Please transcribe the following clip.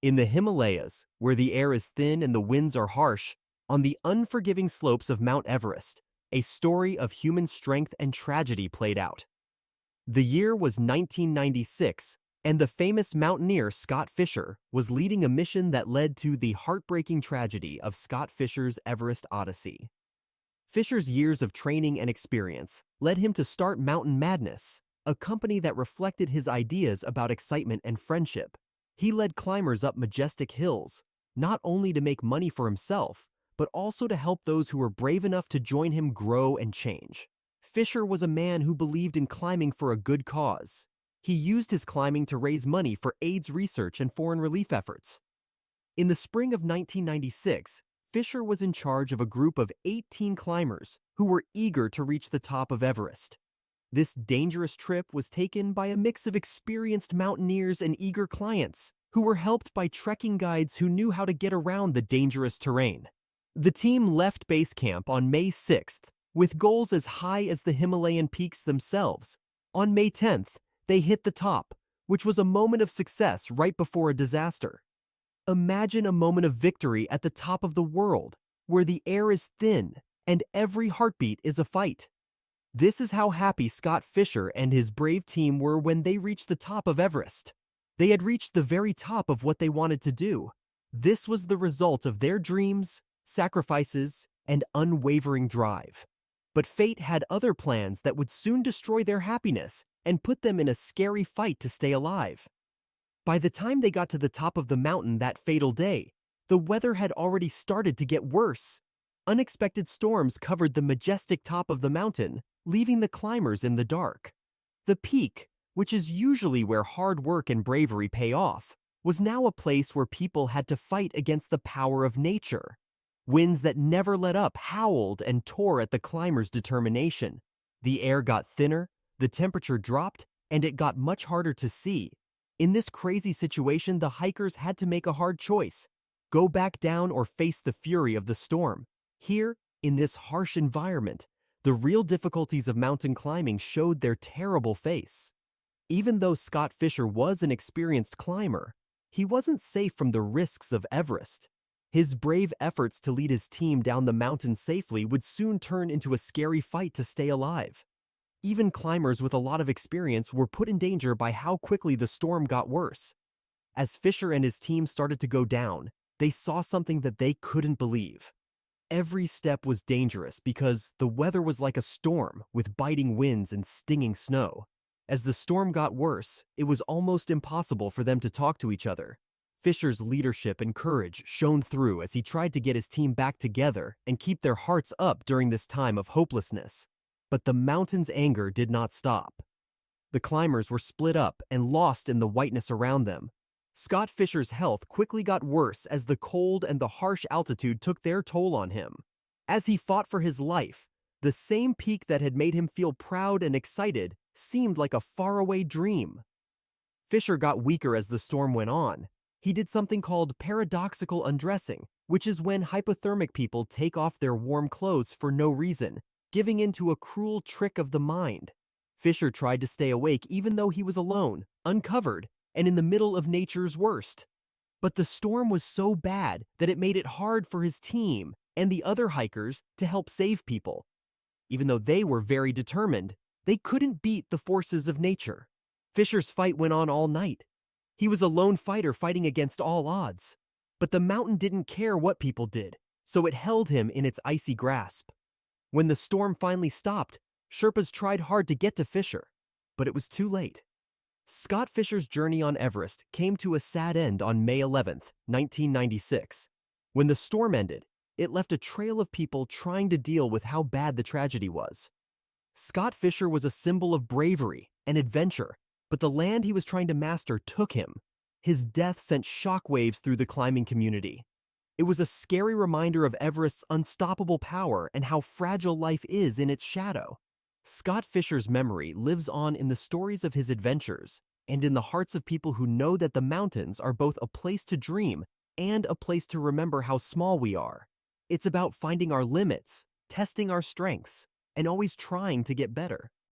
In the Himalayas, where the air is thin and the winds are harsh, on the unforgiving slopes of Mount Everest, a story of human strength and tragedy played out. The year was 1996, and the famous mountaineer Scott Fisher was leading a mission that led to the heartbreaking tragedy of Scott Fisher's Everest Odyssey. Fisher's years of training and experience led him to start Mountain Madness, a company that reflected his ideas about excitement and friendship. He led climbers up majestic hills, not only to make money for himself, but also to help those who were brave enough to join him grow and change. Fisher was a man who believed in climbing for a good cause. He used his climbing to raise money for AIDS research and foreign relief efforts. In the spring of 1996, Fisher was in charge of a group of 18 climbers who were eager to reach the top of Everest. This dangerous trip was taken by a mix of experienced mountaineers and eager clients who were helped by trekking guides who knew how to get around the dangerous terrain. The team left base camp on May 6th with goals as high as the Himalayan peaks themselves. On May 10th, they hit the top, which was a moment of success right before a disaster. Imagine a moment of victory at the top of the world, where the air is thin and every heartbeat is a fight. This is how happy Scott Fisher and his brave team were when they reached the top of Everest. They had reached the very top of what they wanted to do. This was the result of their dreams, sacrifices, and unwavering drive. But fate had other plans that would soon destroy their happiness and put them in a scary fight to stay alive. By the time they got to the top of the mountain that fatal day, the weather had already started to get worse. Unexpected storms covered the majestic top of the mountain, leaving the climbers in the dark. The peak, which is usually where hard work and bravery pay off, was now a place where people had to fight against the power of nature. Winds that never let up howled and tore at the climbers' determination. The air got thinner, the temperature dropped, and it got much harder to see. In this crazy situation, the hikers had to make a hard choice: go back down or face the fury of the storm. Here, in this harsh environment, the real difficulties of mountain climbing showed their terrible face. Even though Scott Fisher was an experienced climber, he wasn't safe from the risks of Everest. His brave efforts to lead his team down the mountain safely would soon turn into a scary fight to stay alive. Even climbers with a lot of experience were put in danger by how quickly the storm got worse. As Fisher and his team started to go down, they saw something that they couldn't believe. Every step was dangerous because the weather was like a storm with biting winds and stinging snow. As the storm got worse, it was almost impossible for them to talk to each other. Fisher's leadership and courage shone through as he tried to get his team back together and keep their hearts up during this time of hopelessness. But the mountain's anger did not stop. The climbers were split up and lost in the whiteness around them. Scott Fisher's health quickly got worse as the cold and the harsh altitude took their toll on him. As he fought for his life, the same peak that had made him feel proud and excited seemed like a faraway dream. Fisher got weaker as the storm went on. He did something called paradoxical undressing, which is when hypothermic people take off their warm clothes for no reason, giving in to a cruel trick of the mind. Fisher tried to stay awake even though he was alone, uncovered, and in the middle of nature's worst. But the storm was so bad that it made it hard for his team and the other hikers to help save people. Even though they were very determined, they couldn't beat the forces of nature. Fisher's fight went on all night. He was a lone fighter fighting against all odds. But the mountain didn't care what people did, so it held him in its icy grasp. When the storm finally stopped, Sherpas tried hard to get to Fisher, but it was too late. Scott Fisher's journey on Everest came to a sad end on May 11th, 1996. When the storm ended, it left a trail of people trying to deal with how bad the tragedy was. Scott Fisher was a symbol of bravery and adventure, but the land he was trying to master took him. His death sent shockwaves through the climbing community. It was a scary reminder of Everest's unstoppable power and how fragile life is in its shadow. Scott Fisher's memory lives on in the stories of his adventures and in the hearts of people who know that the mountains are both a place to dream and a place to remember how small we are. It's about finding our limits, testing our strengths, and always trying to get better.